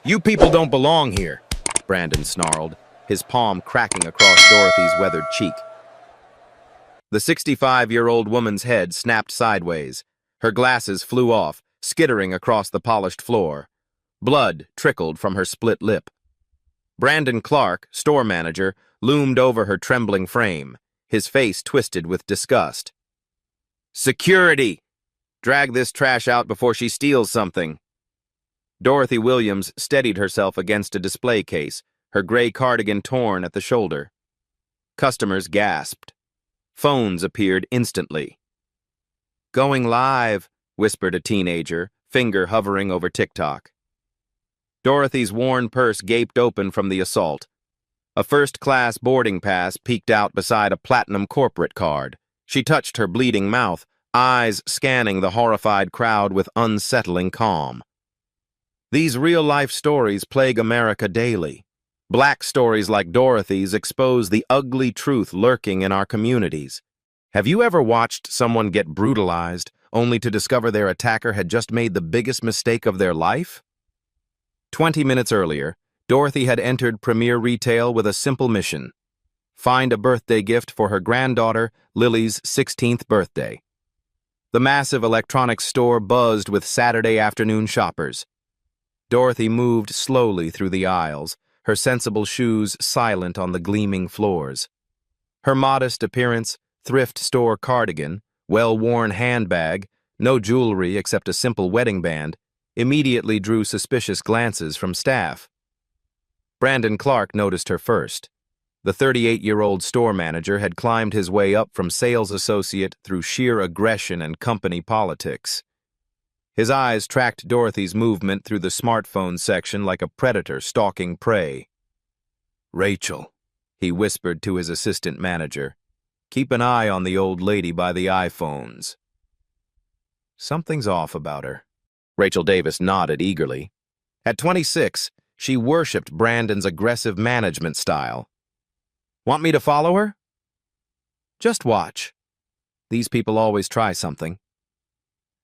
You people don't belong here, Brandon snarled, his palm cracking across Dorothy's weathered cheek. The 65-year-old woman's head snapped sideways. Her glasses flew off, skittering across the polished floor. Blood trickled from her split lip. Brandon Clark, store manager, loomed over her trembling frame, his face twisted with disgust. Security! Drag this trash out before she steals something. Dorothy Williams steadied herself against a display case, her gray cardigan torn at the shoulder. Customers gasped. Phones appeared instantly. Going live, whispered a teenager, finger hovering over TikTok. Dorothy's worn purse gaped open from the assault. A first-class boarding pass peeked out beside a platinum corporate card. She touched her bleeding mouth, eyes scanning the horrified crowd with unsettling calm. These real-life stories plague America daily. Black stories like Dorothy's expose the ugly truth lurking in our communities. Have you ever watched someone get brutalized, only to discover their attacker had just made the biggest mistake of their life? 20 minutes earlier, Dorothy had entered Premier Retail with a simple mission: find a birthday gift for her granddaughter, Lily's 16th birthday. The massive electronics store buzzed with Saturday afternoon shoppers. Dorothy moved slowly through the aisles, her sensible shoes silent on the gleaming floors. Her modest appearance, thrift store cardigan, well-worn handbag, no jewelry except a simple wedding band, immediately drew suspicious glances from staff. Brandon Clark noticed her first. The 38-year-old store manager had climbed his way up from sales associate through sheer aggression and company politics. His eyes tracked Dorothy's movement through the smartphone section like a predator stalking prey. "Rachel," he whispered to his assistant manager, "keep an eye on the old lady by the iPhones." Something's off about her. Rachel Davis nodded eagerly. At 26, she worshipped Brandon's aggressive management style. "Want me to follow her?" "Just watch. These people always try something."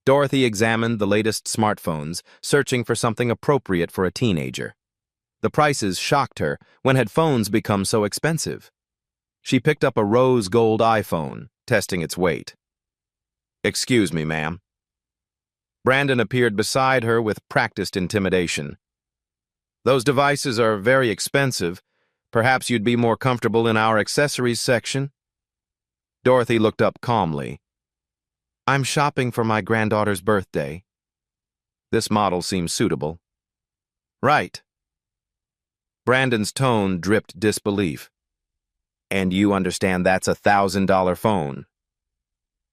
Dorothy examined the latest smartphones, searching for something appropriate for a teenager. The prices shocked her. When had phones become so expensive? She picked up a rose gold iPhone, testing its weight. "Excuse me, ma'am." Brandon appeared beside her with practiced intimidation. "Those devices are very expensive. Perhaps you'd be more comfortable in our accessories section." Dorothy looked up calmly. "I'm shopping for my granddaughter's birthday." "This model seems suitable." "Right." Brandon's tone dripped disbelief. "And you understand that's a $1,000 phone?"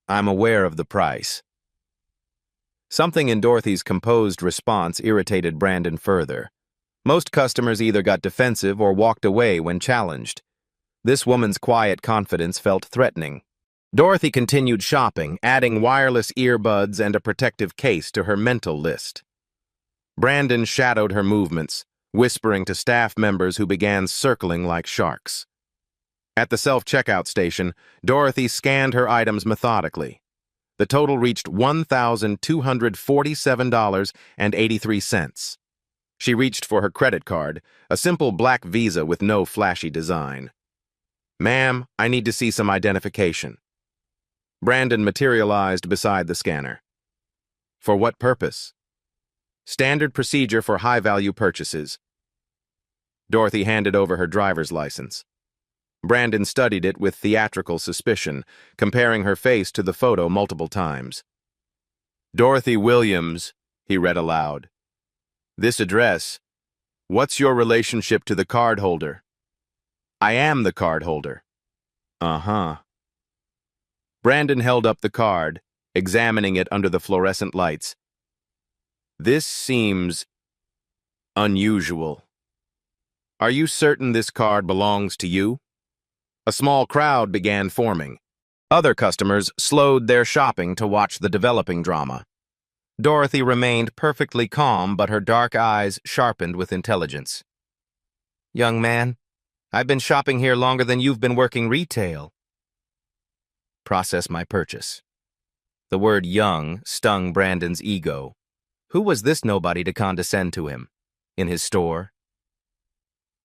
"I'm aware of the price." Something in Dorothy's composed response irritated Brandon further. Most customers either got defensive or walked away when challenged. This woman's quiet confidence felt threatening. Dorothy continued shopping, adding wireless earbuds and a protective case to her mental list. Brandon shadowed her movements, whispering to staff members who began circling like sharks. At the self-checkout station, Dorothy scanned her items methodically. The total reached $1,247.83. She reached for her credit card, a simple black Visa with no flashy design. "Ma'am, I need to see some identification." Brandon materialized beside the scanner. "For what purpose?" "Standard procedure for high-value purchases." Dorothy handed over her driver's license. Brandon studied it with theatrical suspicion, comparing her face to the photo multiple times. "Dorothy Williams," he read aloud. "This address. What's your relationship to the card holder?" "I am the card holder." "Uh-huh." Brandon held up the card, examining it under the fluorescent lights. "This seems unusual. Are you certain this card belongs to you?" A small crowd began forming. Other customers slowed their shopping to watch the developing drama. Dorothy remained perfectly calm, but her dark eyes sharpened with intelligence. "Young man, I've been shopping here longer than you've been working retail." "Process my purchase." The word young stung Brandon's ego. Who was this nobody to condescend to him? In his store?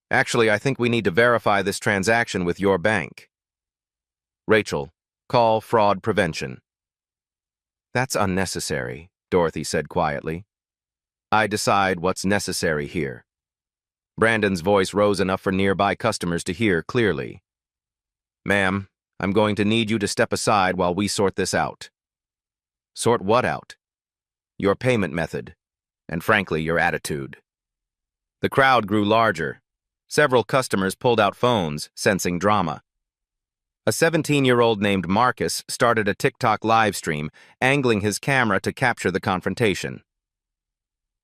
Actually, I think we need to verify this transaction with your bank. Rachel, call fraud prevention. That's unnecessary, Dorothy said quietly. I decide what's necessary here. Brandon's voice rose enough for nearby customers to hear clearly. Ma'am, I'm going to need you to step aside while we sort this out. Sort what out? Your payment method, and frankly, your attitude. The crowd grew larger. Several customers pulled out phones, sensing drama. A 17-year-old named Marcus started a TikTok live stream, angling his camera to capture the confrontation.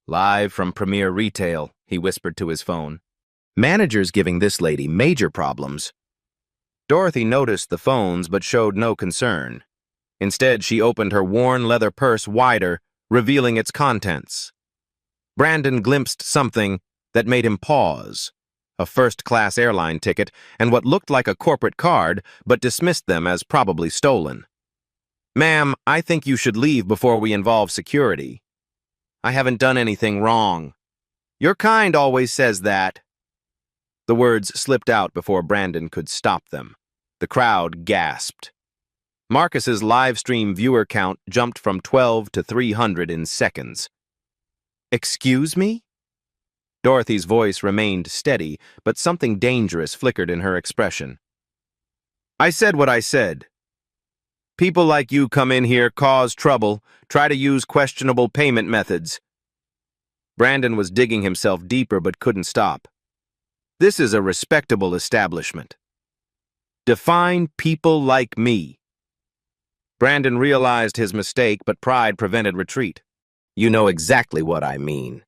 Live from Premier Retail, he whispered to his phone. Manager's giving this lady major problems. Dorothy noticed the phones but showed no concern. Instead, she opened her worn leather purse wider, revealing its contents. Brandon glimpsed something that made him pause. A first-class airline ticket and what looked like a corporate card, but dismissed them as probably stolen. Ma'am, I think you should leave before we involve security. I haven't done anything wrong. Your kind always says that. The words slipped out before Brandon could stop them. The crowd gasped. Marcus's live stream viewer count jumped from 12 to 300 in seconds. Excuse me? Dorothy's voice remained steady, but something dangerous flickered in her expression. I said what I said. People like you come in here, cause trouble, try to use questionable payment methods. Brandon was digging himself deeper but couldn't stop. This is a respectable establishment. Define people like me. Brandon realized his mistake, but pride prevented retreat. You know exactly what I mean.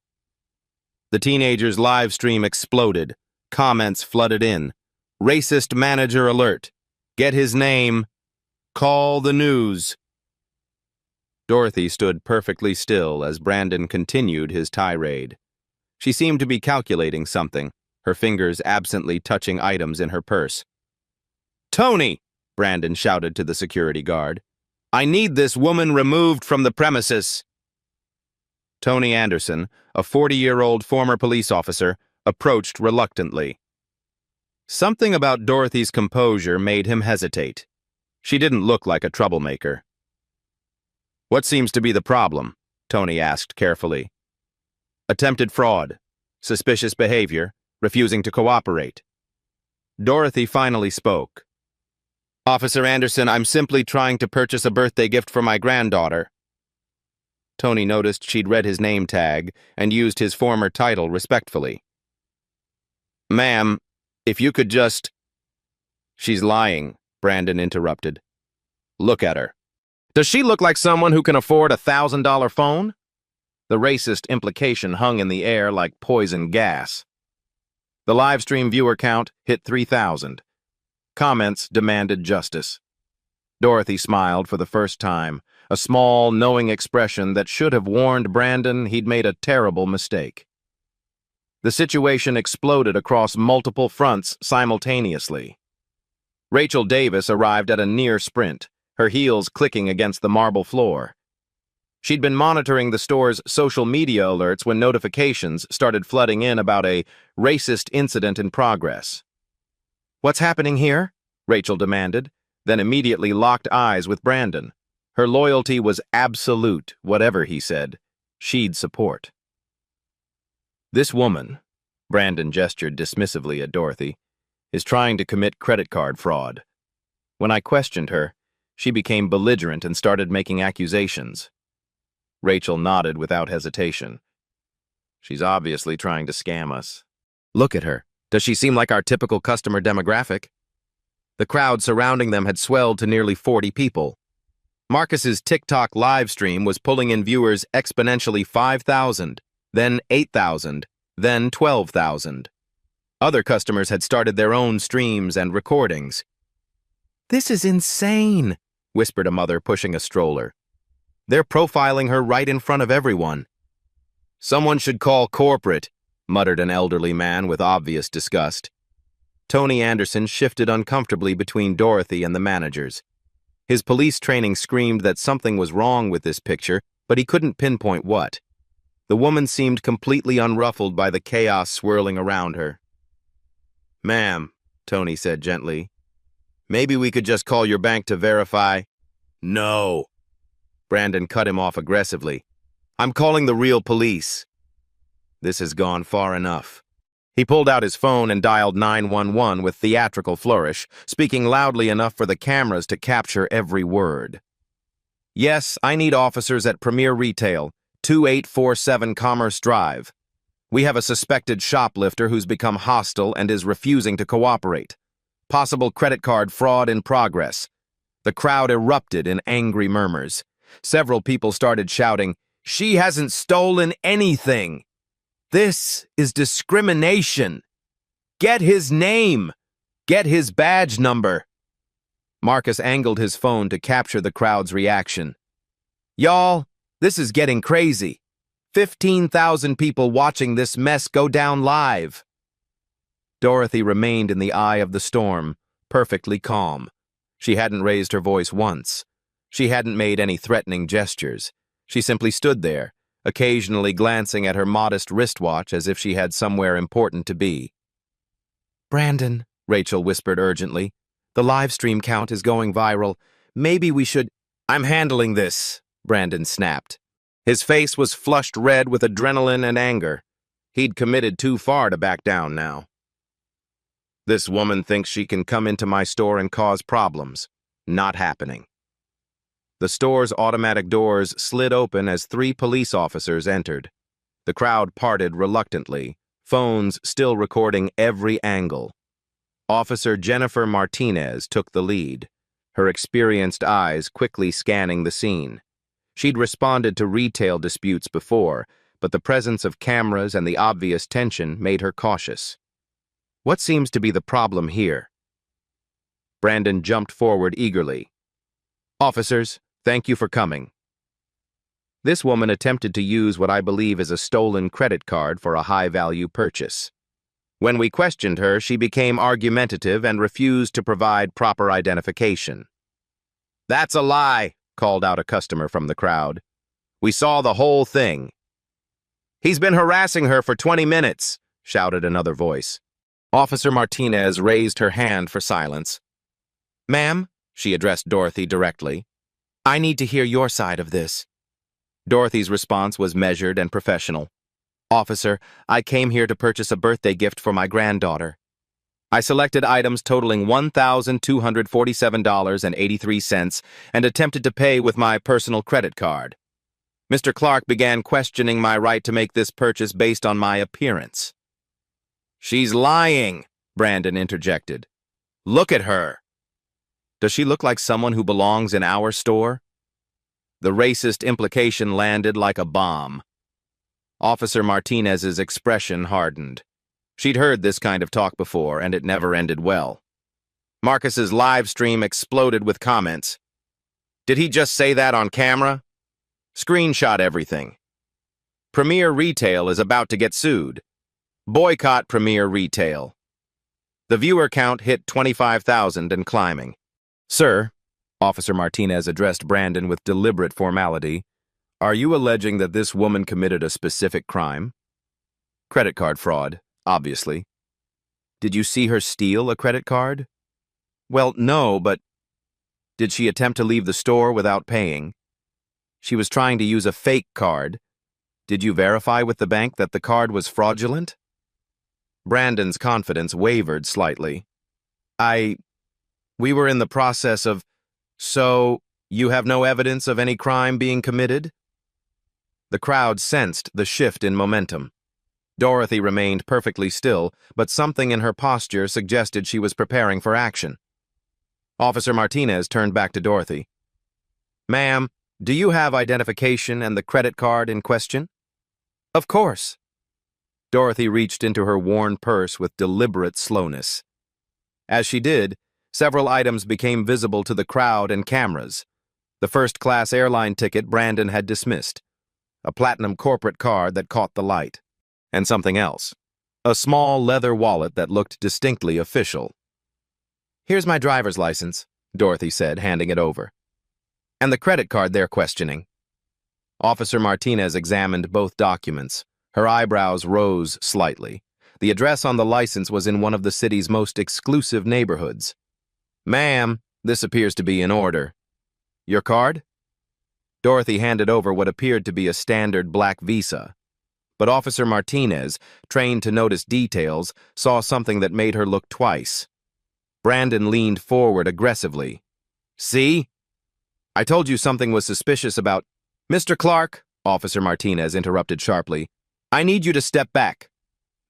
The teenager's live stream exploded. Comments flooded in. Racist manager alert. Get his name. Call the news. Dorothy stood perfectly still as Brandon continued his tirade. She seemed to be calculating something, her fingers absently touching items in her purse. Tony, Brandon shouted to the security guard. I need this woman removed from the premises. Tony Anderson, a 40-year-old former police officer, approached reluctantly. Something about Dorothy's composure made him hesitate. She didn't look like a troublemaker. What seems to be the problem? Tony asked carefully. Attempted fraud, suspicious behavior, refusing to cooperate. Dorothy finally spoke. Officer Anderson, I'm simply trying to purchase a birthday gift for my granddaughter. Tony noticed she'd read his name tag and used his former title respectfully. Ma'am, if you could just... She's lying, Brandon interrupted. Look at her. Does she look like someone who can afford a $1,000 phone? The racist implication hung in the air like poison gas. The live stream viewer count hit 3,000. Comments demanded justice. Dorothy smiled for the first time, a small, knowing expression that should have warned Brandon he'd made a terrible mistake. The situation exploded across multiple fronts simultaneously. Rachel Davis arrived at a near sprint, her heels clicking against the marble floor. She'd been monitoring the store's social media alerts when notifications started flooding in about a racist incident in progress. What's happening here? Rachel demanded, then immediately locked eyes with Brandon. Her loyalty was absolute, whatever he said. She'd support. This woman, Brandon gestured dismissively at Dorothy, is trying to commit credit card fraud. When I questioned her, she became belligerent and started making accusations. Rachel nodded without hesitation. She's obviously trying to scam us. Look at her. Does she seem like our typical customer demographic? The crowd surrounding them had swelled to nearly 40 people. Marcus's TikTok live stream was pulling in viewers exponentially 5,000, then 8,000, then 12,000. Other customers had started their own streams and recordings. This is insane, whispered a mother pushing a stroller. They're profiling her right in front of everyone. Someone should call corporate, muttered an elderly man with obvious disgust. Tony Anderson shifted uncomfortably between Dorothy and the managers. His police training screamed that something was wrong with this picture, but he couldn't pinpoint what. The woman seemed completely unruffled by the chaos swirling around her. "Ma'am," Tony said gently, "maybe we could just call your bank to verify." "No." Brandon cut him off aggressively. "I'm calling the real police." This has gone far enough. He pulled out his phone and dialed 911 with theatrical flourish, speaking loudly enough for the cameras to capture every word. "Yes, I need officers at Premier Retail, 2847 Commerce Drive. We have a suspected shoplifter who's become hostile and is refusing to cooperate. Possible credit card fraud in progress." The crowd erupted in angry murmurs. Several people started shouting, "She hasn't stolen anything! This is discrimination! Get his name! Get his badge number!" Marcus angled his phone to capture the crowd's reaction. "Y'all, this is getting crazy. 15,000 people watching this mess go down live." Dorothy remained in the eye of the storm, perfectly calm. She hadn't raised her voice once. She hadn't made any threatening gestures. She simply stood there, occasionally glancing at her modest wristwatch as if she had somewhere important to be. "Brandon," Rachel whispered urgently, "the live stream count is going viral. Maybe we should—" "I'm handling this," Brandon snapped. His face was flushed red with adrenaline and anger. He'd committed too far to back down now. "This woman thinks she can come into my store and cause problems. Not happening." The store's automatic doors slid open as 3 police officers entered. The crowd parted reluctantly, phones still recording every angle. Officer Jennifer Martinez took the lead, her experienced eyes quickly scanning the scene. She'd responded to retail disputes before, but the presence of cameras and the obvious tension made her cautious. "What seems to be the problem here?" Brandon jumped forward eagerly. "Officers, thank you for coming." This woman attempted to use what I believe is a stolen credit card for a high-value purchase. When we questioned her, she became argumentative and refused to provide proper identification. "That's a lie," called out a customer from the crowd. "We saw the whole thing." "He's been harassing her for 20 minutes, shouted another voice. Officer Martinez raised her hand for silence. "Ma'am," she addressed Dorothy directly, "I need to hear your side of this." Dorothy's response was measured and professional. "Officer, I came here to purchase a birthday gift for my granddaughter. I selected items totaling $1,247.83 and attempted to pay with my personal credit card. Mr. Clark began questioning my right to make this purchase based on my appearance." "She's lying," Brandon interjected. "Look at her." "Does she look like someone who belongs in our store?" The racist implication landed like a bomb. Officer Martinez's expression hardened. She'd heard this kind of talk before, and it never ended well. Marcus's live stream exploded with comments. "Did he just say that on camera? Screenshot everything. Premier Retail is about to get sued. Boycott Premier Retail." The viewer count hit 25,000 and climbing. "Sir," Officer Martinez addressed Brandon with deliberate formality, "are you alleging that this woman committed a specific crime?" "Credit card fraud, obviously." "Did you see her steal a credit card?" "Well, no, but—" "Did she attempt to leave the store without paying?" "She was trying to use a fake card. Did you verify with the bank that the card was fraudulent?" Brandon's confidence wavered slightly. We were in the process of—" "So, you have no evidence of any crime being committed?" The crowd sensed the shift in momentum. Dorothy remained perfectly still, but something in her posture suggested she was preparing for action. Officer Martinez turned back to Dorothy. "Ma'am, do you have identification and the credit card in question?" "Of course." Dorothy reached into her worn purse with deliberate slowness. As she did, several items became visible to the crowd and cameras. The first-class airline ticket Brandon had dismissed, a platinum corporate card that caught the light, and something else, a small leather wallet that looked distinctly official. "Here's my driver's license," Dorothy said, handing it over. "And the credit card they're questioning." Officer Martinez examined both documents. Her eyebrows rose slightly. The address on the license was in one of the city's most exclusive neighborhoods. "Ma'am, this appears to be in order. Your card?" Dorothy handed over what appeared to be a standard black visa. But Officer Martinez, trained to notice details, saw something that made her look twice. Brandon leaned forward aggressively. "See? I told you something was suspicious about—" "Mr. Clark," Officer Martinez interrupted sharply, "I need you to step back."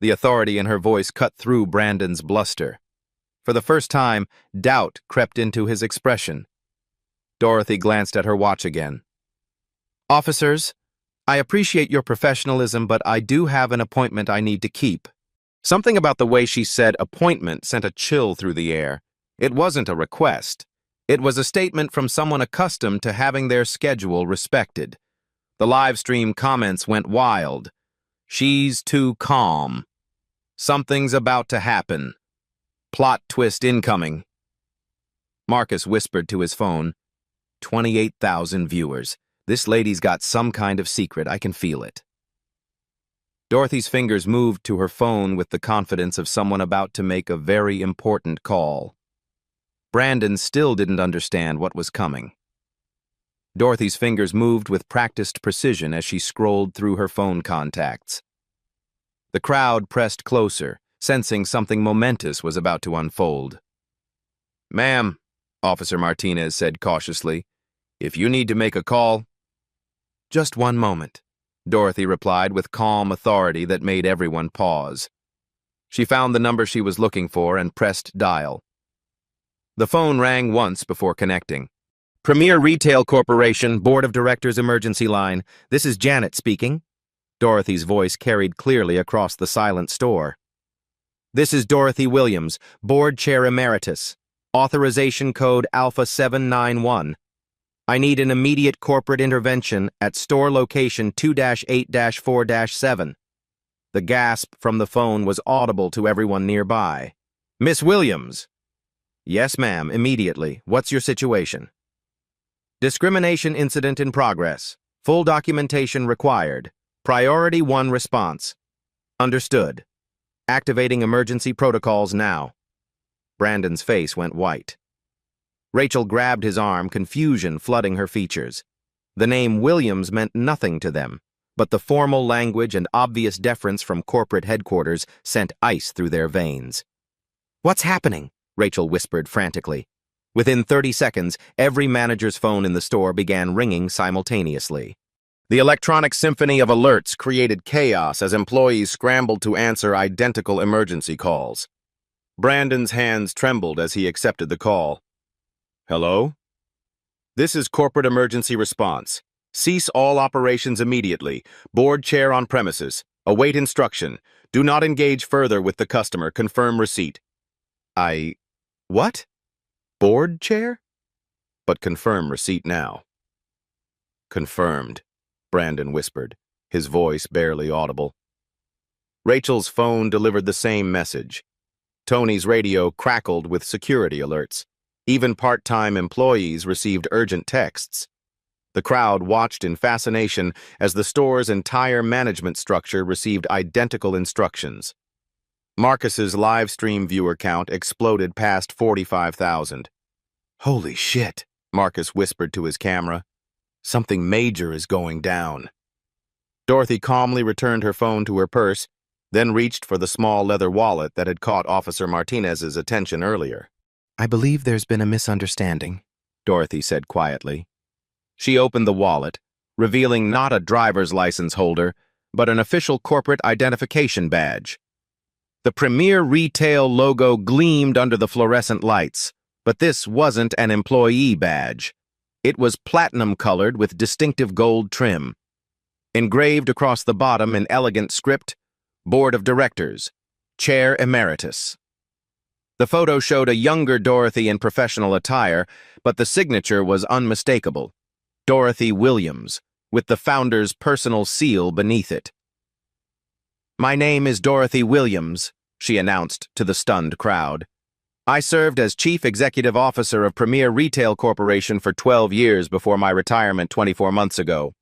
The authority in her voice cut through Brandon's bluster. For the first time, doubt crept into his expression. Dorothy glanced at her watch again. "Officers, I appreciate your professionalism, but I do have an appointment I need to keep." Something about the way she said appointment sent a chill through the air. It wasn't a request. It was a statement from someone accustomed to having their schedule respected. The live stream comments went wild. "She's too calm. Something's about to happen. Plot twist incoming." Marcus whispered to his phone, 28,000 viewers. This lady's got some kind of secret, I can feel it. Dorothy's fingers moved to her phone with the confidence of someone about to make a very important call. Brandon still didn't understand what was coming. Dorothy's fingers moved with practiced precision as she scrolled through her phone contacts. The crowd pressed closer, sensing something momentous was about to unfold. "Ma'am," Officer Martinez said cautiously, "if you need to make a call—" "Just one moment," Dorothy replied with calm authority that made everyone pause. She found the number she was looking for and pressed dial. The phone rang once before connecting. "Premier Retail Corporation, Board of Directors Emergency Line. This is Janet speaking." Dorothy's voice carried clearly across the silent store. "This is Dorothy Williams, Board Chair Emeritus. Authorization code Alpha 791. I need an immediate corporate intervention at store location 2-8-4-7. The gasp from the phone was audible to everyone nearby. "Miss Williams." "Yes, ma'am, immediately. What's your situation?" "Discrimination incident in progress. Full documentation required. Priority 1 response." "Understood. Activating emergency protocols now." Brandon's face went white. Rachel grabbed his arm, confusion flooding her features. The name Williams meant nothing to them, but the formal language and obvious deference from corporate headquarters sent ice through their veins. "What's happening?" Rachel whispered frantically. Within 30 seconds, every manager's phone in the store began ringing simultaneously. The electronic symphony of alerts created chaos as employees scrambled to answer identical emergency calls. Brandon's hands trembled as he accepted the call. "Hello? This is Corporate Emergency Response. Cease all operations immediately. Board chair on premises. Await instruction. Do not engage further with the customer. Confirm receipt." What? Board chair? But confirm receipt now. "Confirmed," Brandon whispered, his voice barely audible. Rachel's phone delivered the same message. Tony's radio crackled with security alerts. Even part-time employees received urgent texts. The crowd watched in fascination as the store's entire management structure received identical instructions. Marcus's live stream viewer count exploded past 45,000. "Holy shit," Marcus whispered to his camera. "Something major is going down." Dorothy calmly returned her phone to her purse, then reached for the small leather wallet that had caught Officer Martinez's attention earlier. "I believe there's been a misunderstanding," Dorothy said quietly. She opened the wallet, revealing not a driver's license holder, but an official corporate identification badge. The Premier Retail logo gleamed under the fluorescent lights, but this wasn't an employee badge. It was platinum-colored with distinctive gold trim. Engraved across the bottom in elegant script, Board of Directors, Chair Emeritus. The photo showed a younger Dorothy in professional attire, but the signature was unmistakable. Dorothy Williams, with the founder's personal seal beneath it. "My name is Dorothy Williams," she announced to the stunned crowd. "I served as Chief Executive Officer of Premier Retail Corporation for 12 years before my retirement 24 months ago.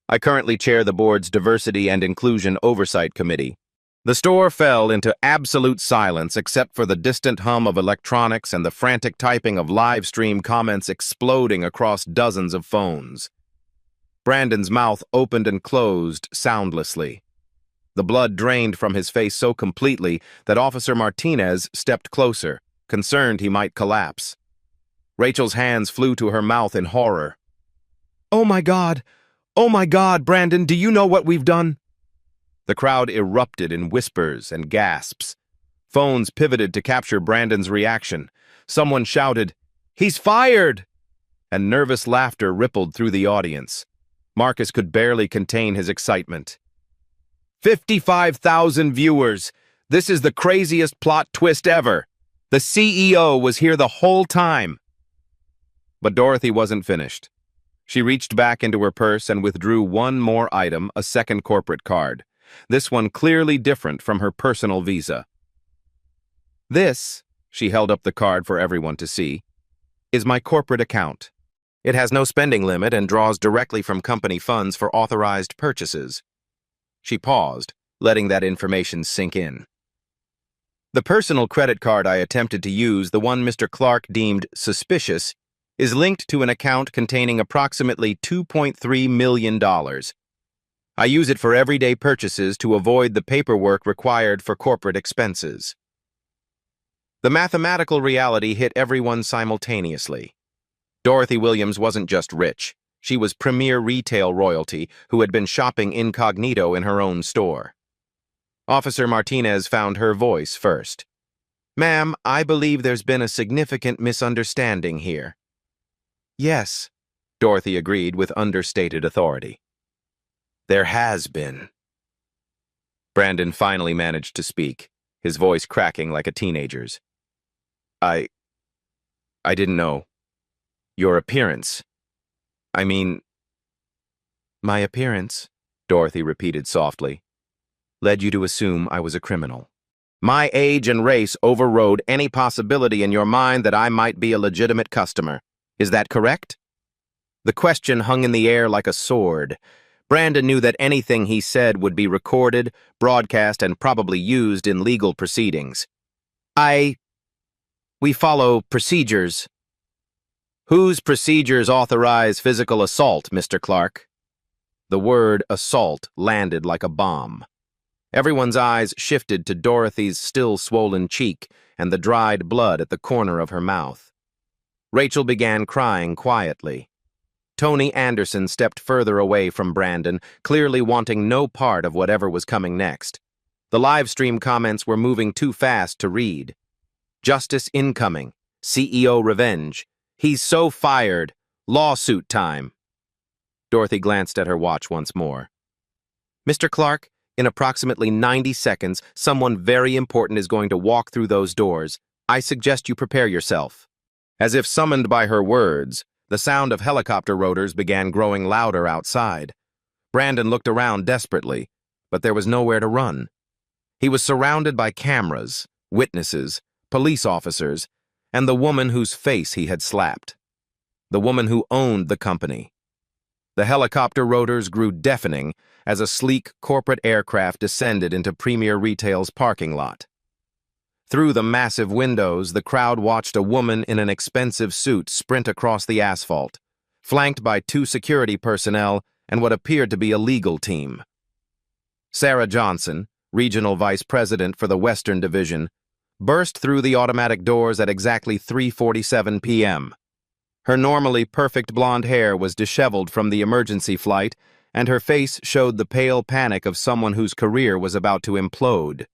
I currently chair the board's Diversity and Inclusion Oversight Committee. The store fell into absolute silence except for the distant hum of electronics and the frantic typing of live stream comments exploding across dozens of phones. Brandon's mouth opened and closed soundlessly. The blood drained from his face so completely that Officer Martinez stepped closer, concerned he might collapse. Rachel's hands flew to her mouth in horror. "Oh my God! Oh my God, Brandon, do you know what we've done?" The crowd erupted in whispers and gasps. Phones pivoted to capture Brandon's reaction. Someone shouted, "He's fired!" And nervous laughter rippled through the audience. Marcus could barely contain his excitement. 55,000 viewers! This is the craziest plot twist ever! The CEO was here the whole time! But Dorothy wasn't finished. She reached back into her purse and withdrew one more item, a second corporate card. This one clearly different from her personal visa. "This," she held up the card for everyone to see, "is my corporate account. It has no spending limit and draws directly from company funds for authorized purchases." She paused, letting that information sink in. "The personal credit card I attempted to use, the one Mr. Clark deemed suspicious, is linked to an account containing approximately $2.3 million. I use it for everyday purchases to avoid the paperwork required for corporate expenses." The mathematical reality hit everyone simultaneously. Dorothy Williams wasn't just rich. She was premier retail royalty who had been shopping incognito in her own store. Officer Martinez found her voice first. "Ma'am, I believe there's been a significant misunderstanding here." "Yes," Dorothy agreed with understated authority. "There has been." Brandon finally managed to speak, his voice cracking like a teenager's. I didn't know. Your appearance. I mean..." "My appearance," Dorothy repeated softly, "led you to assume I was a criminal. My age and race overrode any possibility in your mind that I might be a legitimate customer. Is that correct?" The question hung in the air like a sword. Brandon knew that anything he said would be recorded, broadcast, and probably used in legal proceedings. We follow procedures." "Whose procedures authorize physical assault, Mr. Clark?" The word assault landed like a bomb. Everyone's eyes shifted to Dorothy's still swollen cheek and the dried blood at the corner of her mouth. Rachel began crying quietly. Tony Anderson stepped further away from Brandon, clearly wanting no part of whatever was coming next. The live stream comments were moving too fast to read. "Justice incoming. CEO revenge. He's so fired. Lawsuit time." Dorothy glanced at her watch once more. "Mr. Clark, in approximately 90 seconds, someone very important is going to walk through those doors. I suggest you prepare yourself." As if summoned by her words, the sound of helicopter rotors began growing louder outside. Brandon looked around desperately, but there was nowhere to run. He was surrounded by cameras, witnesses, police officers, and the woman whose face he had slapped. The woman who owned the company. The helicopter rotors grew deafening as a sleek corporate aircraft descended into Premier Retail's parking lot. Through the massive windows, the crowd watched a woman in an expensive suit sprint across the asphalt, flanked by 2 security personnel and what appeared to be a legal team. Sarah Johnson, Regional Vice President for the Western Division, burst through the automatic doors at exactly 3:47 p.m. Her normally perfect blonde hair was disheveled from the emergency flight, and her face showed the pale panic of someone whose career was about to implode.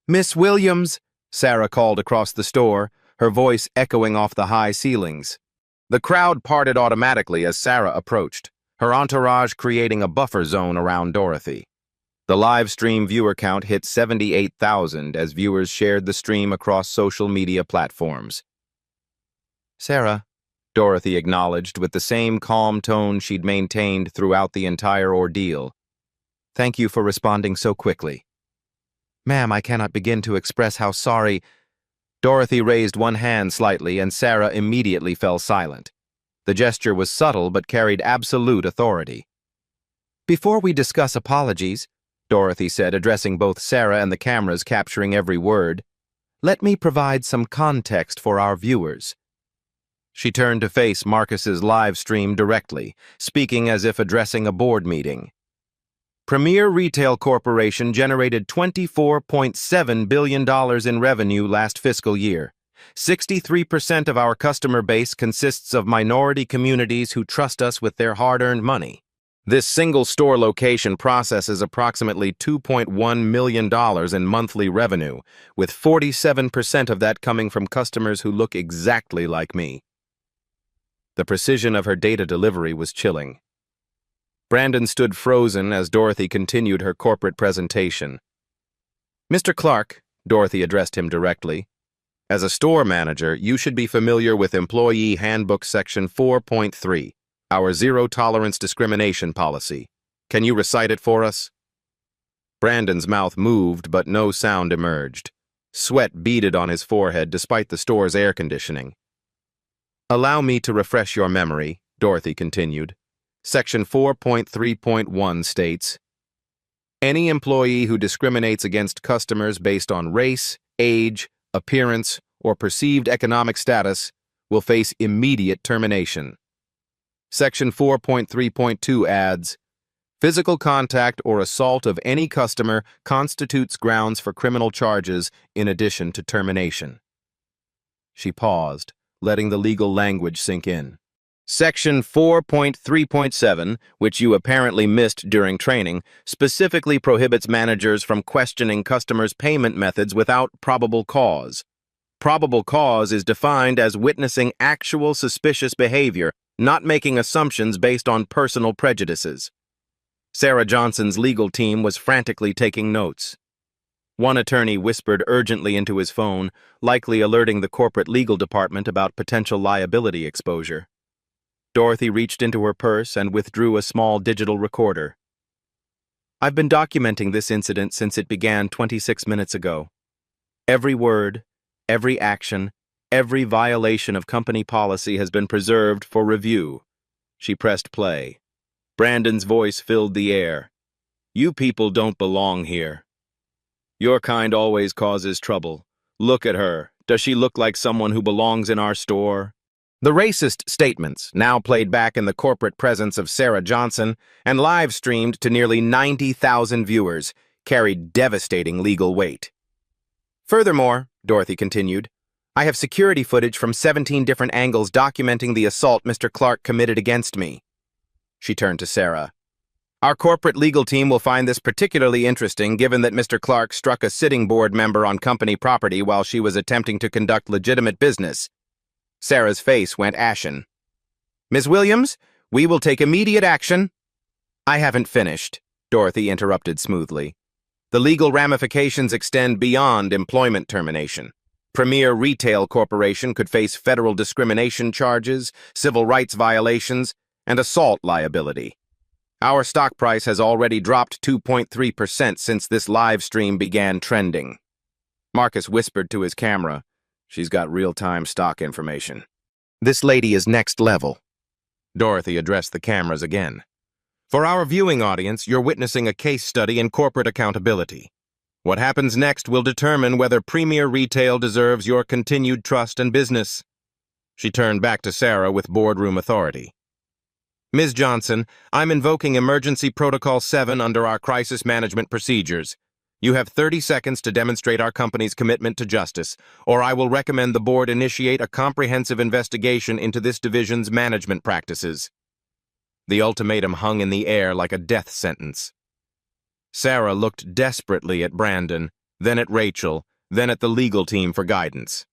"Miss Williams," Sarah called across the store, her voice echoing off the high ceilings. The crowd parted automatically as Sarah approached, her entourage creating a buffer zone around Dorothy. The live stream viewer count hit 78,000 as viewers shared the stream across social media platforms. "Sarah," Dorothy acknowledged with the same calm tone she'd maintained throughout the entire ordeal. "Thank you for responding so quickly." "Ma'am, I cannot begin to express how sorry—" Dorothy raised one hand slightly and Sarah immediately fell silent. The gesture was subtle but carried absolute authority. Before we discuss apologies, Dorothy said, addressing both Sarah and the cameras capturing every word, let me provide some context for our viewers. She turned to face Marcus's live stream directly, speaking as if addressing a board meeting. Premier Retail Corporation generated $24.7 billion in revenue last fiscal year. 63% of our customer base consists of minority communities who trust us with their hard-earned money. This single store location processes approximately $2.1 million in monthly revenue, with 47% of that coming from customers who look exactly like me. The precision of her data delivery was chilling. Brandon stood frozen as Dorothy continued her corporate presentation. Mr. Clark, Dorothy addressed him directly, as a store manager, you should be familiar with Employee Handbook Section 4.3, our zero-tolerance discrimination policy. Can you recite it for us? Brandon's mouth moved, but no sound emerged. Sweat beaded on his forehead despite the store's air conditioning. Allow me to refresh your memory, Dorothy continued. Section 4.3.1 states, any employee who discriminates against customers based on race, age, appearance, or perceived economic status will face immediate termination. Section 4.3.2 adds, physical contact or assault of any customer constitutes grounds for criminal charges in addition to termination. She paused, letting the legal language sink in. Section 4.3.7, which you apparently missed during training, specifically prohibits managers from questioning customers' payment methods without probable cause. Probable cause is defined as witnessing actual suspicious behavior, not making assumptions based on personal prejudices. Sarah Johnson's legal team was frantically taking notes. One attorney whispered urgently into his phone, likely alerting the corporate legal department about potential liability exposure. Dorothy reached into her purse and withdrew a small digital recorder. I've been documenting this incident since it began 26 minutes ago. Every word, every action, every violation of company policy has been preserved for review. She pressed play. Brandon's voice filled the air. You people don't belong here. Your kind always causes trouble. Look at her. Does she look like someone who belongs in our store? The racist statements, now played back in the corporate presence of Sarah Johnson and live-streamed to nearly 90,000 viewers, carried devastating legal weight. Furthermore, Dorothy continued, I have security footage from 17 different angles documenting the assault Mr. Clark committed against me. She turned to Sarah. Our corporate legal team will find this particularly interesting given that Mr. Clark struck a sitting board member on company property while she was attempting to conduct legitimate business. Sarah's face went ashen. Ms. Williams, we will take immediate action. I haven't finished, Dorothy interrupted smoothly. The legal ramifications extend beyond employment termination. Premier Retail Corporation could face federal discrimination charges, civil rights violations, and assault liability. Our stock price has already dropped 2.3% since this live stream began trending. Marcus whispered to his camera, she's got real-time stock information. This lady is next level. Dorothy addressed the cameras again. For our viewing audience, you're witnessing a case study in corporate accountability. What happens next will determine whether Premier Retail deserves your continued trust and business. She turned back to Sarah with boardroom authority. Ms. Johnson, I'm invoking Emergency Protocol 7 under our crisis management procedures. You have 30 seconds to demonstrate our company's commitment to justice, or I will recommend the board initiate a comprehensive investigation into this division's management practices. The ultimatum hung in the air like a death sentence. Sarah looked desperately at Brandon, then at Rachel, then at the legal team for guidance.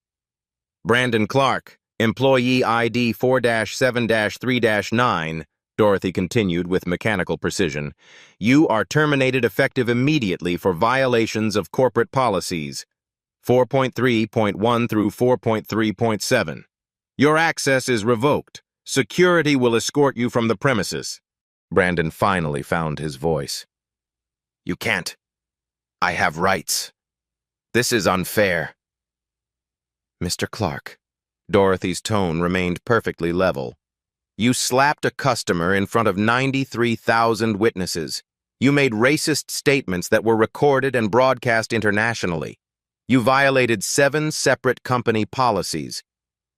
Brandon Clark, Employee ID 4-7-3-9, Dorothy continued with mechanical precision. You are terminated effective immediately for violations of corporate policies. 4.3.1 through 4.3.7. Your access is revoked. Security will escort you from the premises. Brandon finally found his voice. You can't. I have rights. This is unfair. Mr. Clark. Dorothy's tone remained perfectly level. You slapped a customer in front of 93,000 witnesses. You made racist statements that were recorded and broadcast internationally. You violated 7 separate company policies.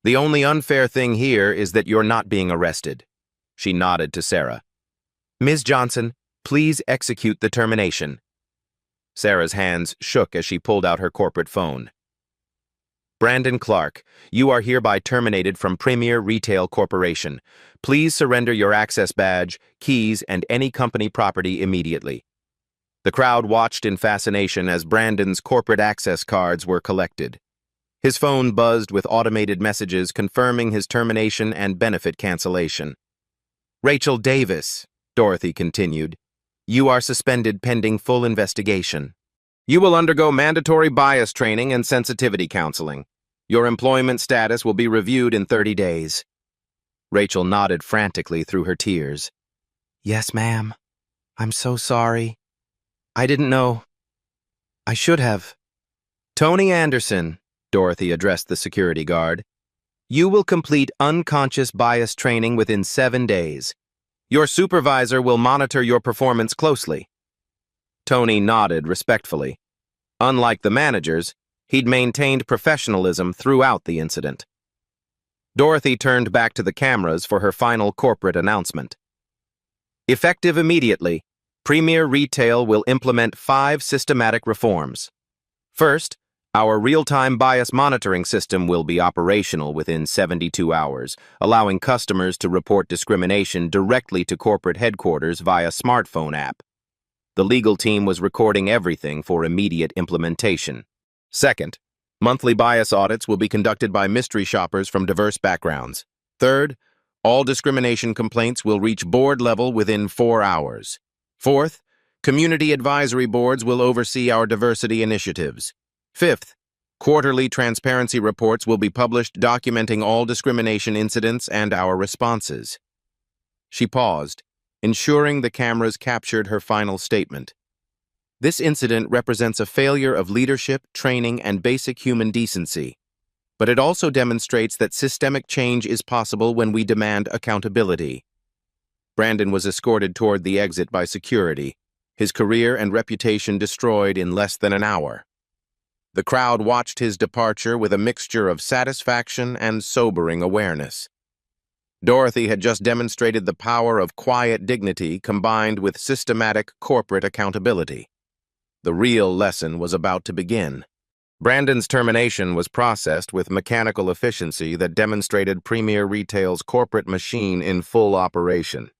The only unfair thing here is that you're not being arrested. She nodded to Sarah. Ms. Johnson, please execute the termination. Sarah's hands shook as she pulled out her corporate phone. Brandon Clark, you are hereby terminated from Premier Retail Corporation. Please surrender your access badge, keys, and any company property immediately. The crowd watched in fascination as Brandon's corporate access cards were collected. His phone buzzed with automated messages confirming his termination and benefit cancellation. Rachel Davis, Dorothy continued, you are suspended pending full investigation. You will undergo mandatory bias training and sensitivity counseling. Your employment status will be reviewed in 30 days. Rachel nodded frantically through her tears. Yes, ma'am. I'm so sorry. I didn't know. I should have. Tony Anderson, Dorothy addressed the security guard. You will complete unconscious bias training within 7 days. Your supervisor will monitor your performance closely. Tony nodded respectfully. Unlike the managers, he'd maintained professionalism throughout the incident. Dorothy turned back to the cameras for her final corporate announcement. Effective immediately, Premier Retail will implement 5 systematic reforms. First, our real-time bias monitoring system will be operational within 72 hours, allowing customers to report discrimination directly to corporate headquarters via smartphone app. The legal team was recording everything for immediate implementation. Second, monthly bias audits will be conducted by mystery shoppers from diverse backgrounds. Third, all discrimination complaints will reach board level within 4 hours. Fourth, community advisory boards will oversee our diversity initiatives. Fifth, quarterly transparency reports will be published documenting all discrimination incidents and our responses. She paused, ensuring the cameras captured her final statement. This incident represents a failure of leadership, training, and basic human decency. But it also demonstrates that systemic change is possible when we demand accountability. Brandon was escorted toward the exit by security, his career and reputation destroyed in less than an hour. The crowd watched his departure with a mixture of satisfaction and sobering awareness. Dorothy had just demonstrated the power of quiet dignity combined with systematic corporate accountability. The real lesson was about to begin. Brandon's termination was processed with mechanical efficiency that demonstrated Premier Retail's corporate machine in full operation.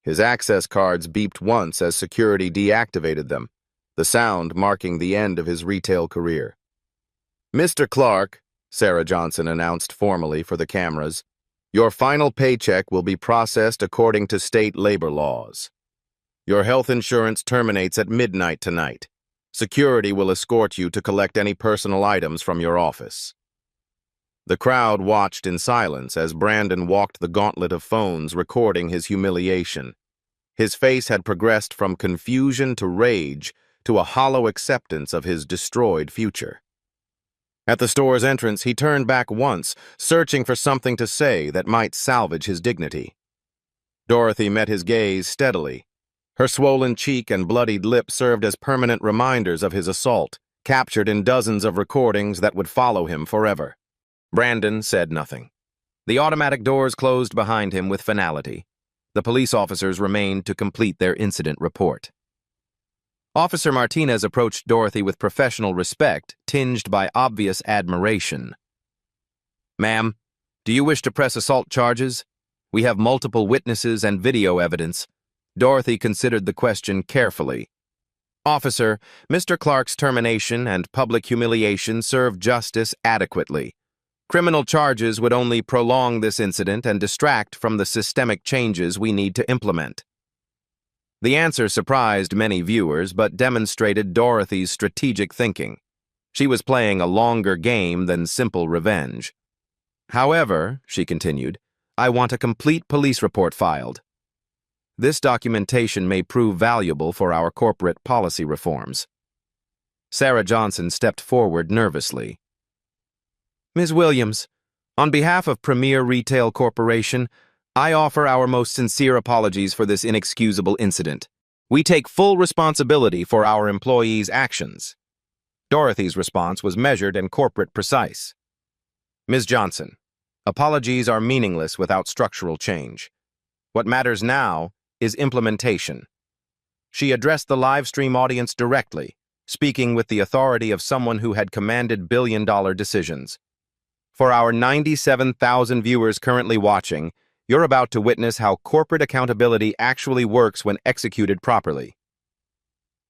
His access cards beeped once as security deactivated them, the sound marking the end of his retail career. Mr. Clark, Sarah Johnson announced formally for the cameras, your final paycheck will be processed according to state labor laws. Your health insurance terminates at midnight tonight. Security will escort you to collect any personal items from your office. The crowd watched in silence as Brandon walked the gauntlet of phones recording his humiliation. His face had progressed from confusion to rage to a hollow acceptance of his destroyed future. At the store's entrance, he turned back once, searching for something to say that might salvage his dignity. Dorothy met his gaze steadily. Her swollen cheek and bloodied lip served as permanent reminders of his assault, captured in dozens of recordings that would follow him forever. Brandon said nothing. The automatic doors closed behind him with finality. The police officers remained to complete their incident report. Officer Martinez approached Dorothy with professional respect, tinged by obvious admiration. Ma'am, do you wish to press assault charges? We have multiple witnesses and video evidence. Dorothy considered the question carefully. Officer, Mr. Clark's termination and public humiliation serve justice adequately. Criminal charges would only prolong this incident and distract from the systemic changes we need to implement. The answer surprised many viewers, but demonstrated Dorothy's strategic thinking. She was playing a longer game than simple revenge. However, she continued, I want a complete police report filed. This documentation may prove valuable for our corporate policy reforms. Sarah Johnson stepped forward nervously. Ms. Williams, on behalf of Premier Retail Corporation, I offer our most sincere apologies for this inexcusable incident. We take full responsibility for our employees' actions. Dorothy's response was measured and corporate precise. Ms. Johnson, apologies are meaningless without structural change. What matters now is implementation. She addressed the live stream audience directly, speaking with the authority of someone who had commanded billion-dollar decisions. For our 97,000 viewers currently watching, you're about to witness how corporate accountability actually works when executed properly.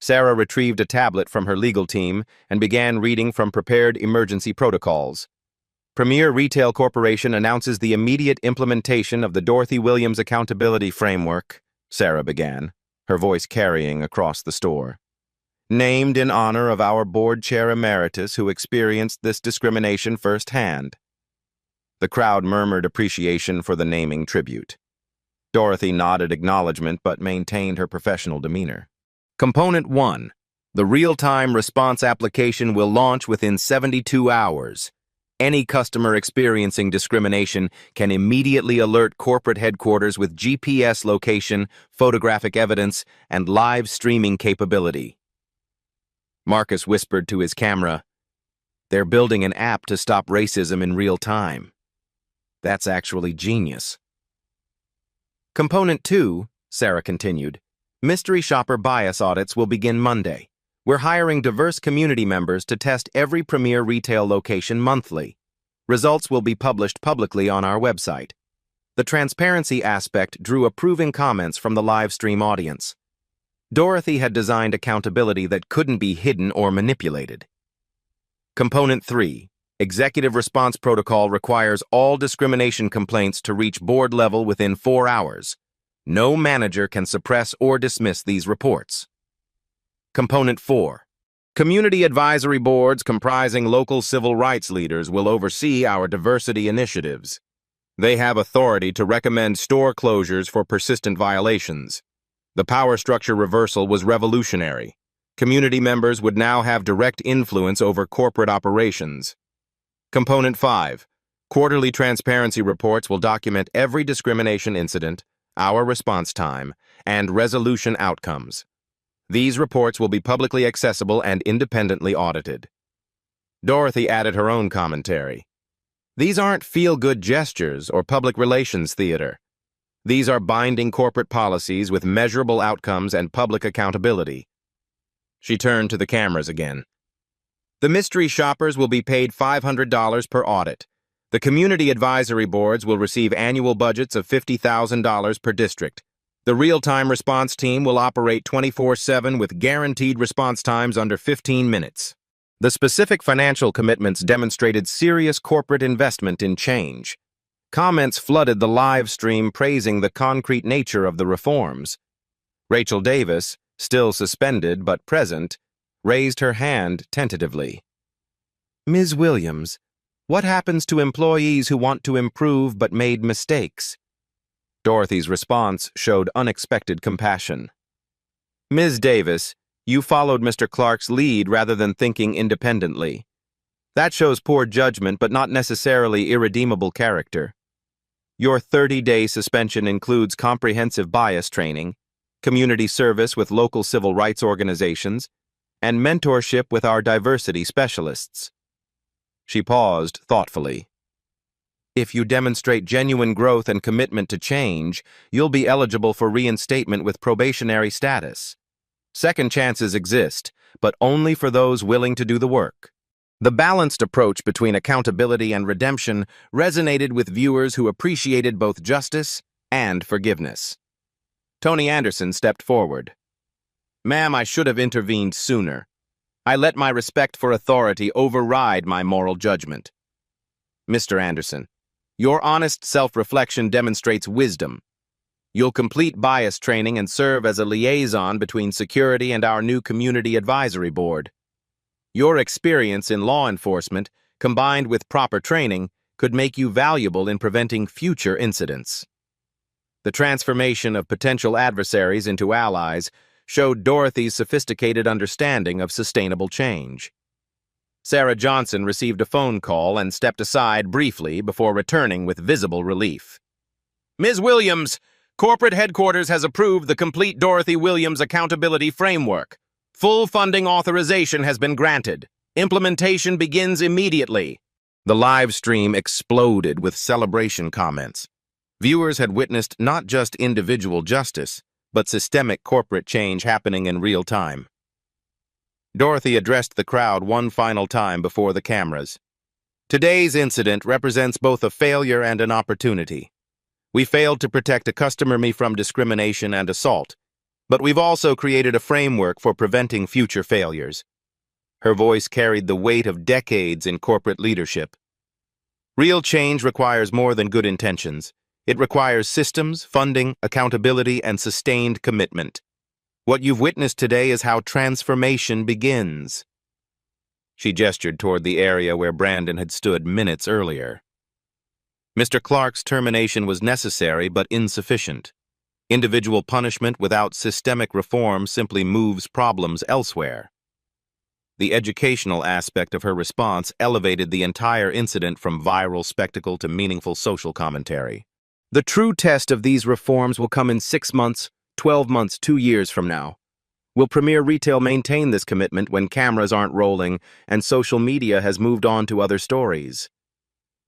Sarah retrieved a tablet from her legal team and began reading from prepared emergency protocols. Premier Retail Corporation announces the immediate implementation of the Dorothy Williams Accountability Framework, Sarah began, her voice carrying across the store. Named in honor of our board chair emeritus who experienced this discrimination firsthand. The crowd murmured appreciation for the naming tribute. Dorothy nodded acknowledgement but maintained her professional demeanor. Component 1. The real-time response application will launch within 72 hours. Any customer experiencing discrimination can immediately alert corporate headquarters with GPS location, photographic evidence, and live streaming capability. Marcus whispered to his camera, "They're building an app to stop racism in real time. That's actually genius." Component 2, Sarah continued, mystery shopper bias audits will begin Monday. We're hiring diverse community members to test every Premier retail location monthly. Results will be published publicly on our website. The transparency aspect drew approving comments from the live stream audience. Dorothy had designed accountability that couldn't be hidden or manipulated. Component 3. Executive Response Protocol requires all discrimination complaints to reach board level within 4 hours. No manager can suppress or dismiss these reports. Component 4. Community advisory boards comprising local civil rights leaders will oversee our diversity initiatives. They have authority to recommend store closures for persistent violations. The power structure reversal was revolutionary. Community members would now have direct influence over corporate operations. Component 5. Quarterly transparency reports will document every discrimination incident, our response time, and resolution outcomes. These reports will be publicly accessible and independently audited. Dorothy added her own commentary. These aren't feel-good gestures or public relations theater. These are binding corporate policies with measurable outcomes and public accountability. She turned to the cameras again. The mystery shoppers will be paid $500 per audit. The community advisory boards will receive annual budgets of $50,000 per district. The real-time response team will operate 24/7 with guaranteed response times under 15 minutes. The specific financial commitments demonstrated serious corporate investment in change. Comments flooded the live stream praising the concrete nature of the reforms. Rachel Davis, still suspended but present, raised her hand tentatively. "Ms. Williams, what happens to employees who want to improve but made mistakes?" Dorothy's response showed unexpected compassion. "Ms. Davis, you followed Mr. Clark's lead rather than thinking independently. That shows poor judgment but not necessarily irredeemable character. Your 30-day suspension includes comprehensive bias training, community service with local civil rights organizations, and mentorship with our diversity specialists." She paused thoughtfully. "If you demonstrate genuine growth and commitment to change, you'll be eligible for reinstatement with probationary status. Second chances exist, but only for those willing to do the work." The balanced approach between accountability and redemption resonated with viewers who appreciated both justice and forgiveness. Tony Anderson stepped forward. "Ma'am, I should have intervened sooner. I let my respect for authority override my moral judgment." "Mr. Anderson, your honest self-reflection demonstrates wisdom. You'll complete bias training and serve as a liaison between security and our new community advisory board. Your experience in law enforcement, combined with proper training, could make you valuable in preventing future incidents." The transformation of potential adversaries into allies showed Dorothy's sophisticated understanding of sustainable change. Sarah Johnson received a phone call and stepped aside briefly before returning with visible relief. Ms. Williams, corporate headquarters has approved the complete Dorothy Williams accountability framework. Full funding authorization has been granted. Implementation begins immediately. The live stream exploded with celebration comments. Viewers had witnessed not just individual justice, but systemic corporate change happening in real time. Dorothy addressed the crowd one final time before the cameras. Today's incident represents both a failure and an opportunity. We failed to protect a customer from discrimination and assault, but we've also created a framework for preventing future failures. Her voice carried the weight of decades in corporate leadership. Real change requires more than good intentions. It requires systems, funding, accountability, and sustained commitment. What you've witnessed today is how transformation begins. She gestured toward the area where Brandon had stood minutes earlier. Mr. Clark's termination was necessary but insufficient. Individual punishment without systemic reform simply moves problems elsewhere. The educational aspect of her response elevated the entire incident from viral spectacle to meaningful social commentary. The true test of these reforms will come in 6 months, 12 months, 2 years from now. Will Premier Retail maintain this commitment when cameras aren't rolling and social media has moved on to other stories?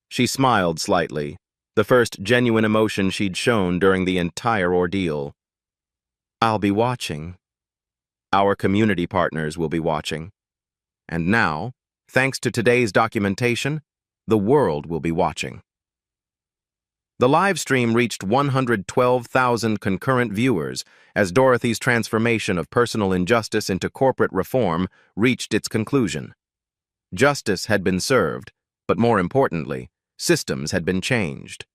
She smiled slightly, the first genuine emotion she'd shown during the entire ordeal. I'll be watching. Our community partners will be watching. And now, thanks to today's documentation, the world will be watching. The live stream reached 112,000 concurrent viewers as Dorothy's transformation of personal injustice into corporate reform reached its conclusion. Justice had been served, but more importantly, systems had been changed.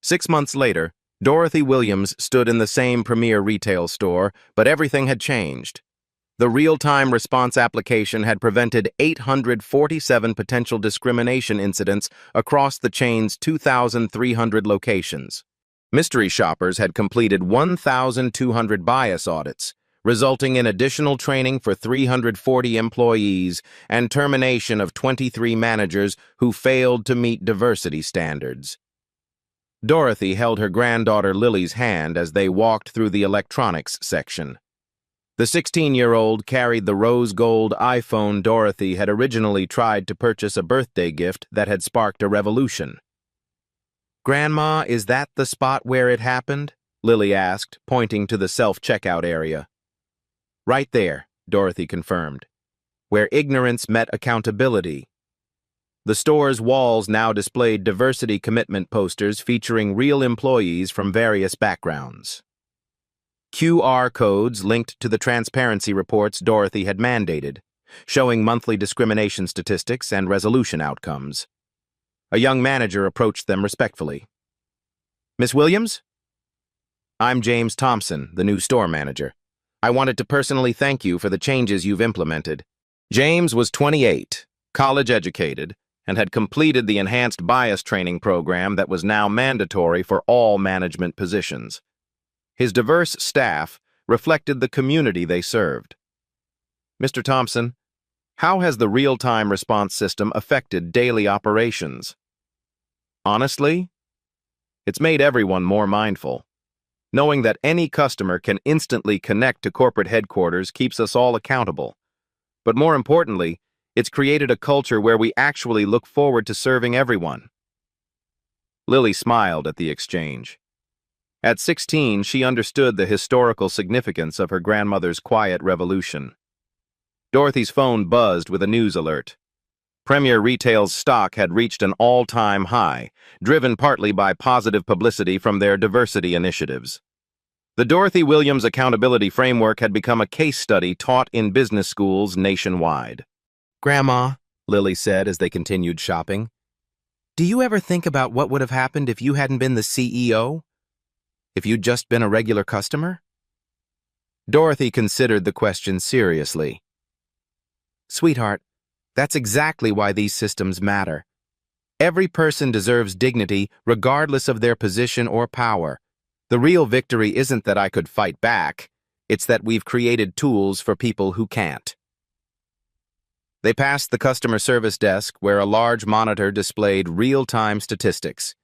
6 months later, Dorothy Williams stood in the same Premier Retail store, but everything had changed. The real-time response application had prevented 847 potential discrimination incidents across the chain's 2,300 locations. Mystery shoppers had completed 1,200 bias audits, resulting in additional training for 340 employees and termination of 23 managers who failed to meet diversity standards. Dorothy held her granddaughter Lily's hand as they walked through the electronics section. The 16-year-old carried the rose gold iPhone Dorothy had originally tried to purchase a birthday gift that had sparked a revolution. "Grandma, is that the spot where it happened?" Lily asked, pointing to the self-checkout area. "Right there," Dorothy confirmed, "where ignorance met accountability." The store's walls now displayed diversity commitment posters featuring real employees from various backgrounds. QR codes linked to the transparency reports Dorothy had mandated, showing monthly discrimination statistics and resolution outcomes. A young manager approached them respectfully. "Miss Williams?" "I'm James Thompson, the new store manager. I wanted to personally thank you for the changes you've implemented." James was 28, college-educated, and had completed the enhanced bias training program that was now mandatory for all management positions. His diverse staff reflected the community they served. "Mr. Thompson, how has the real-time response system affected daily operations?" "Honestly, it's made everyone more mindful. Knowing that any customer can instantly connect to corporate headquarters keeps us all accountable. But more importantly, it's created a culture where we actually look forward to serving everyone." Lily smiled at the exchange. At 16, she understood the historical significance of her grandmother's quiet revolution. Dorothy's phone buzzed with a news alert. Premier Retail's stock had reached an all-time high, driven partly by positive publicity from their diversity initiatives. The Dorothy Williams Accountability Framework had become a case study taught in business schools nationwide. "Grandma," Lily said as they continued shopping, "do you ever think about what would have happened if you hadn't been the CEO? If you'd just been a regular customer?" Dorothy considered the question seriously. "Sweetheart, that's exactly why these systems matter. Every person deserves dignity regardless of their position or power. The real victory isn't that I could fight back, it's that we've created tools for people who can't." They passed the customer service desk where a large monitor displayed real-time statistics.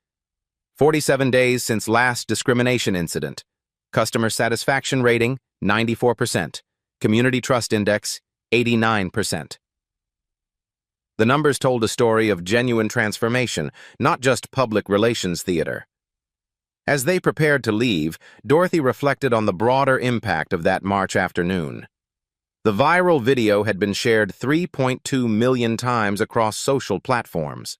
47 days since last discrimination incident. Customer satisfaction rating, 94%. Community trust index, 89%. The numbers told a story of genuine transformation, not just public relations theater. As they prepared to leave, Dorothy reflected on the broader impact of that March afternoon. The viral video had been shared 3.2 million times across social platforms.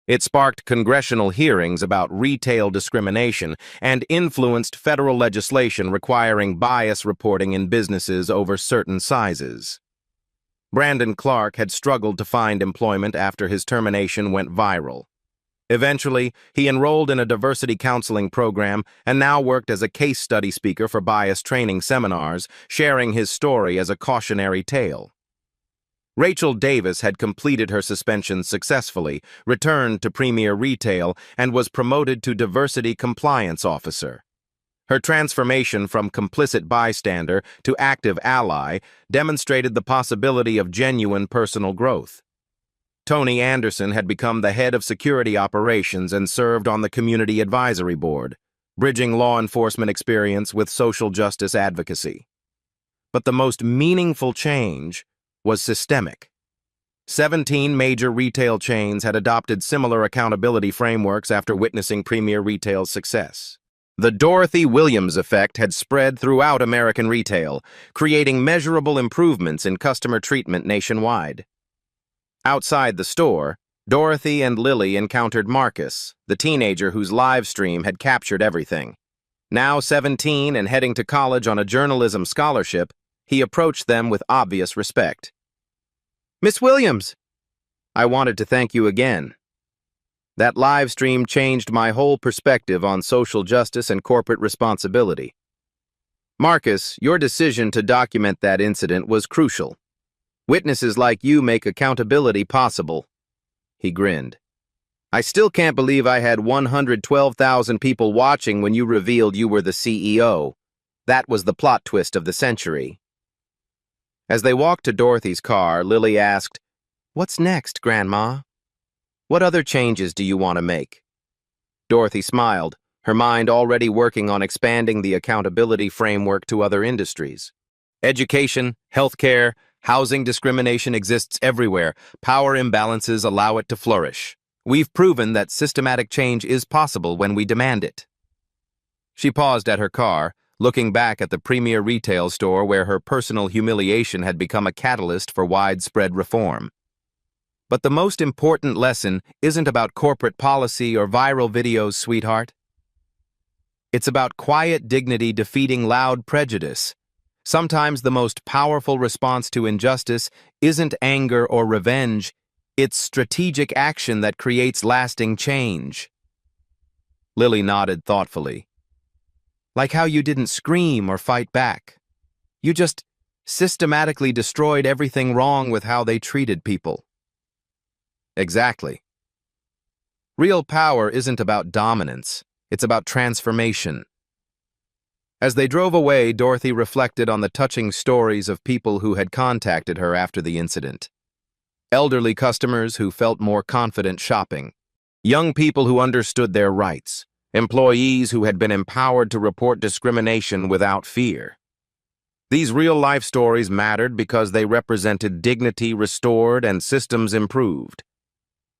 It sparked congressional hearings about retail discrimination and influenced federal legislation requiring bias reporting in businesses over certain sizes. Brandon Clark had struggled to find employment after his termination went viral. Eventually, he enrolled in a diversity counseling program and now worked as a case study speaker for bias training seminars, sharing his story as a cautionary tale. Rachel Davis had completed her suspension successfully, returned to Premier Retail, and was promoted to Diversity Compliance Officer. Her transformation from complicit bystander to active ally demonstrated the possibility of genuine personal growth. Tony Anderson had become the head of security operations and served on the Community Advisory Board, bridging law enforcement experience with social justice advocacy. But the most meaningful change was systemic. 17 major retail chains had adopted similar accountability frameworks after witnessing Premier Retail's success. The Dorothy Williams effect had spread throughout American retail, creating measurable improvements in customer treatment nationwide. Outside the store, Dorothy and Lily encountered Marcus, the teenager whose live stream had captured everything. Now 17 and heading to college on a journalism scholarship, he approached them with obvious respect. "Miss Williams, I wanted to thank you again. That live stream changed my whole perspective on social justice and corporate responsibility. Marcus, your decision to document that incident was crucial. Witnesses like you make accountability possible." He grinned. "I still can't believe I had 112,000 people watching when you revealed you were the CEO. That was the plot twist of the century." As they walked to Dorothy's car, Lily asked, "What's next, Grandma? What other changes do you want to make?" Dorothy smiled, her mind already working on expanding the accountability framework to other industries. Education, healthcare, housing discrimination exists everywhere. Power imbalances allow it to flourish. We've proven that systematic change is possible when we demand it. She paused at her car, looking back at the Premier Retail store where her personal humiliation had become a catalyst for widespread reform. But the most important lesson isn't about corporate policy or viral videos, sweetheart. It's about quiet dignity defeating loud prejudice. Sometimes the most powerful response to injustice isn't anger or revenge, it's strategic action that creates lasting change. Lily nodded thoughtfully. Like how you didn't scream or fight back. You just systematically destroyed everything wrong with how they treated people. Exactly. Real power isn't about dominance, it's about transformation. As they drove away, Dorothy reflected on the touching stories of people who had contacted her after the incident. Elderly customers who felt more confident shopping, young people who understood their rights, employees who had been empowered to report discrimination without fear. These real-life stories mattered because they represented dignity restored and systems improved.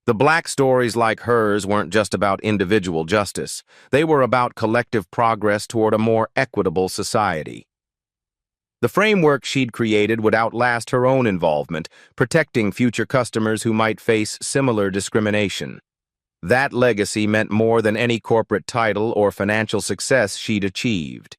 The Black stories like hers weren't just about individual justice. They were about collective progress toward a more equitable society. The framework she'd created would outlast her own involvement, protecting future customers who might face similar discrimination. That legacy meant more than any corporate title or financial success she'd achieved.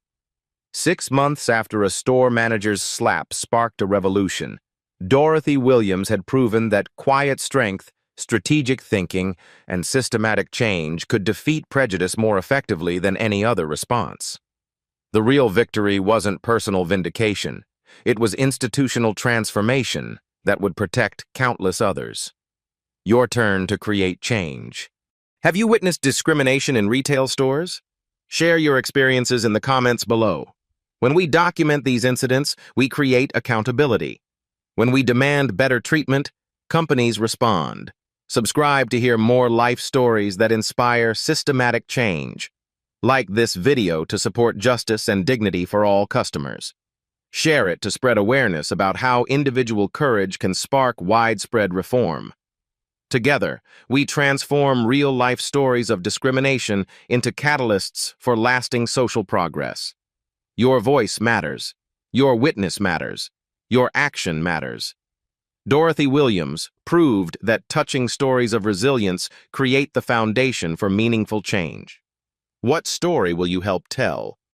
6 months after a store manager's slap sparked a revolution, Dorothy Williams had proven that quiet strength, strategic thinking, and systematic change could defeat prejudice more effectively than any other response. The real victory wasn't personal vindication. It was institutional transformation that would protect countless others. Your turn to create change. Have you witnessed discrimination in retail stores? Share your experiences in the comments below. When we document these incidents, we create accountability. When we demand better treatment, companies respond. Subscribe to hear more life stories that inspire systematic change. Like this video to support justice and dignity for all customers. Share it to spread awareness about how individual courage can spark widespread reform. Together, we transform real-life stories of discrimination into catalysts for lasting social progress. Your voice matters. Your witness matters. Your action matters. Dorothy Williams proved that touching stories of resilience create the foundation for meaningful change. What story will you help tell?